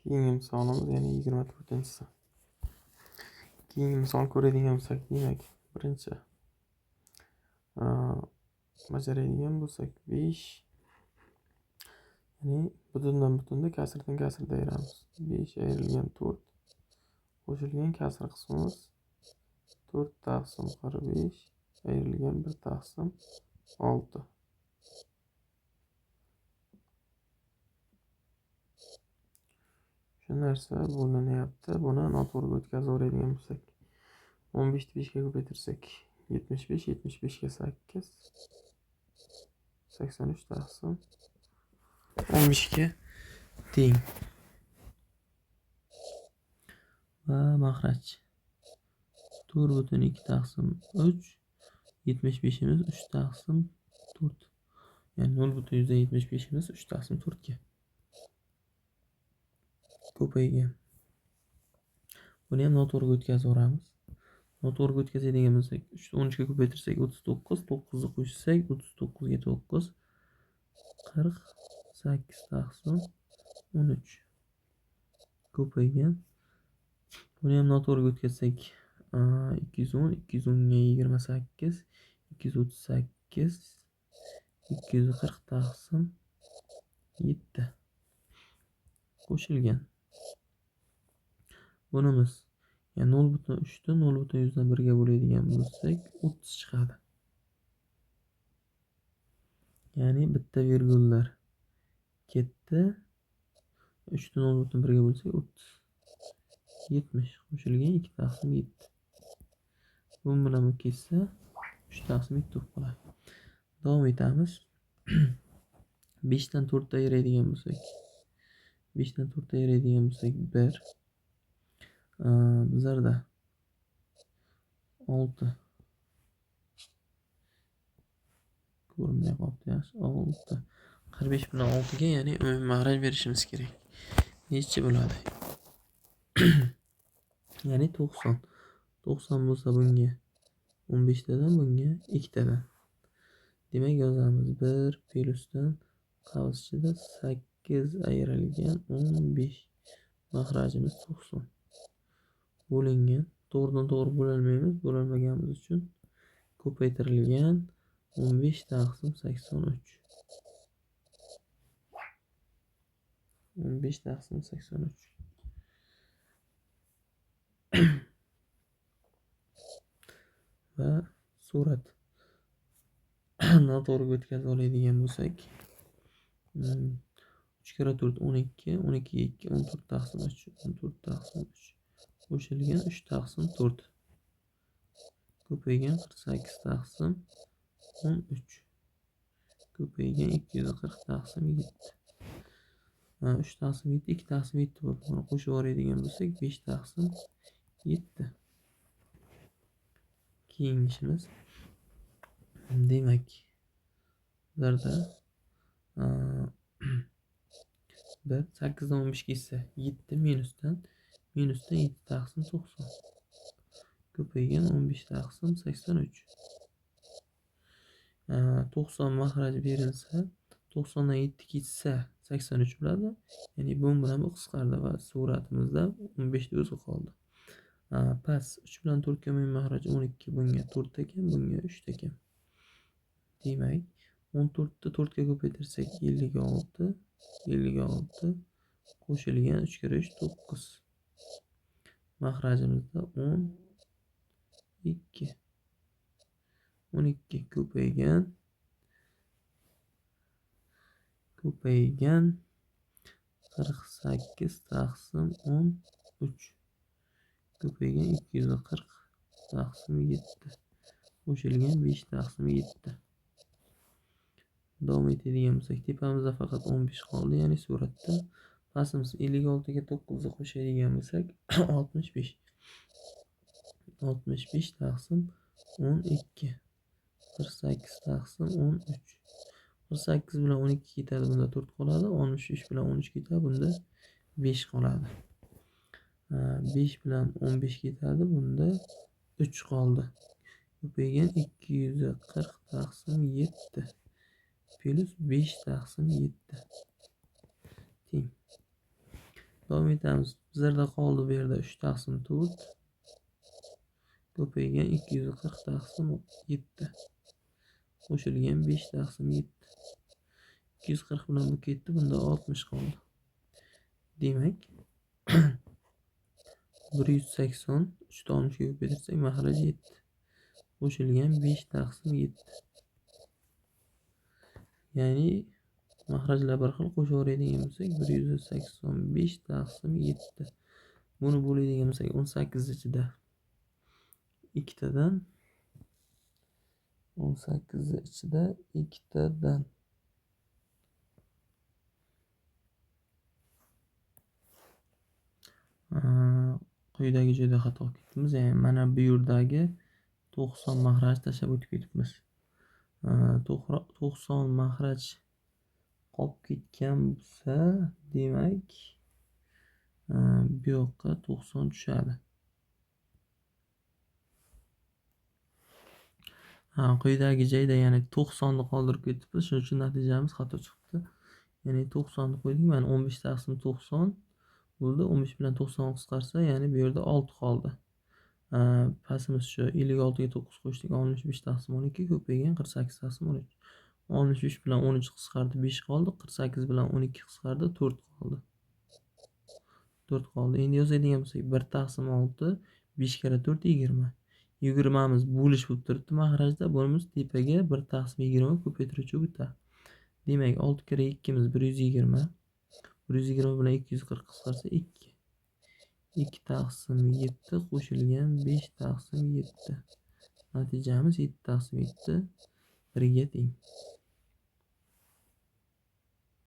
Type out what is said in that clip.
Keyingi misolimiz yana 24-si. Keyingi misol ko'radigan bo'lsak, demak, birinchi bajaradigan bo'lsak 5, ya'ni butundan butunni kasrdan kasrda ayiramiz. 5 ayrilgan 4 qo'shilgan kasr qismimiz 4 taqsim 45 ayrilgan 1 taqsim 6. Shu narsa bo'lmayapti. Buni noto'g'riga o'tkazaveradigan bo'lsak, 15 ni 5 ga ko'paytirsak 75, 75 ga 8, 83 taqsim 15 ga teng. Va makhraj 4,2 taqsim 3, 75imiz 3 taqsim 4. Ya'ni 0,75imiz 3 taqsim 4 ga ko'paygan. Buni ham noto'g'riga o'tkazaveramiz. Noto'g'riga o'tkazadigan bo'lsak, 3 ni 13 ga ko'paytirsak 39, 9 ni qo'shsak 39 ga 9, 48 taqsim 13 ko'paygan. Buni ham noto'g'riga o'tkazsak 210, 210 ga 28, 238, 240 taqsim 7 qo'shilgan. Bunimiz 0,3 ni 0,1 ga bo'ladigan bo'lsak 30 chiqadi. Ya'ni bitta virgullar ketdi. 3 ni 0,1 ga bo'lsak 30. 70 qo'shilgan 2 taqsim 7. Bu bilan bu ketsa 3 taqsim 7 bo'lib qoladi. Davom etamiz. 5 dan 4 ni ayiradigan bo'lsak, 5 dan 4 ni ayiradigan bo'lsak 1. Bizlarda 6 ko'rinmay qolibdi, yaxshi. 6. 45 bilan 6 ga, ya'ni umumiy makhraj berishimiz kerak. Nechi bo'ladi? Ya'ni 90. 90 bo'lsa bunga 15 tadan, bunga 2 tadan. Demak, yozamiz 1 plyusdan qavs-ichida 8 ayrilgan 15. Makhrajimiz 90. Bo'lingan. To'g'ridan to'g'ri bo'lolmaymiz. Bo'lolmaganimiz uchun ko'paytirilgan 15 taqsim 83. 15 taqsim 83. Va surat noto'g'riga o'tkazib oladigan bo'lsak, 3 kira 4 12, 12 ga 2 14 taqsim 3, 14 taqsim 3 qo'shilgan 3 taqsim 4 ko'paygan 48 taqsim 13 ko'paygan 240 taqsim 7. 3 taqsim 7, 2 taqsim 7 bo'ldi. Buni qo'shib yuboradigan bo'lsak 5 taqsim 7. Keyingi ishimiz, demak, bularda 1 8 dan 15 ketsa 7 minusdan 7 taqsim 90 ko'paygan 15 taqsim 83. 90 makhraj berilsa 90 dan 7 ketsa 83 bo'ladi. Ya'ni bu bilan bu qisqardi va suratimizda 15 ta o'zi qoldi. Pas 3 bilan 4 ga makhraj 12, bunga 4 ekan, bunga 3 ekan. Demak, 14 ni 4 ga ko'paytirsak 56, 56 qo'shilgan 3 kira 3 9. Makhrajimizda 12. 12 ko'paygan 48 taqsim 13 ko'paygan 240 taqsim 7 qo'shilgan 5 taqsim 7. Davom etadigan bo'lsak, tepamizda faqat 15 qoldi, ya'ni suratda. Pastimiz 56 ga 9 ni qo'shadigan bo'lsak 65. 65 taqsim 12. 48 taqsim 13. 48 bilan 12 ketadi, bunda 4 qoladi. 63 bilan 13 ketadi, bunda 5 qoladi. 5 bilan 15 ketadi, bunda 3 qoldi. Ko'paygan 240 taqsim 7 plus 5 taqsim 7 teng. davom etamiz. Bizlarda qoldi bu yerda 3 taqsim 4 ko'paygan 240 taqsim 7 qo'shilgan 5 taqsim 7. 240 bilan bu ketdi, bunda 60 qoldi. Demak 180 3 ta 13 ga ko'paytirsak mahraj 7 qo'shilgan 5 taqsim 7. Ya'ni mahrajlar bir xil qo'shaveradigan bo'lsak 185 taqsim 7. Buni bo'ladigan bo'lsak 18 ichida ikkitadan 18 ichida ikkitadan quyidagi joyda xato ketdimiz. Ya'ni mana bu yerdagi 90 mahraj tashlab o'tib ketibmiz. 90 mahraj qolib ketgan bo'lsa, demak bu yoqqa 90 tushadi. Quyidagi joyda ya'ni 90 ni qoldirib ketibmiz. Shuning uchun natijamiz xato chiqdi. Ya'ni 90 ni qo'ydik. Mana 15 taqsim 90 bo'ldi. 15 bilan 90 qisqarsa, ya'ni bu yerda 6 qoldi. Pasimiz shu 56 ga 9 qo'shdik. 65 taqsim 12 ko'paygan 48 taqsim 13. 63 bilan 13 qisqardi, 5 qoldi. 48 bilan 12 qisqardi, 4 qoldi. 4 qoldi. Endi yozadigan bo'lsak 1 taqsim 6 5 kara 4 20. 20miz bo'lish bo'lib turibdi mahrajda. Bunimiz tepaga 1 taqsim 20 ko'paytiruvchi bitta. Demak 6 kara 2 miz 120. 120 bilan 240 qisqarsa 2. 2 taqsim 7 qo'shilgan 5 taqsim 7. Natijamiz 7 taqsim 7 1 ga teng.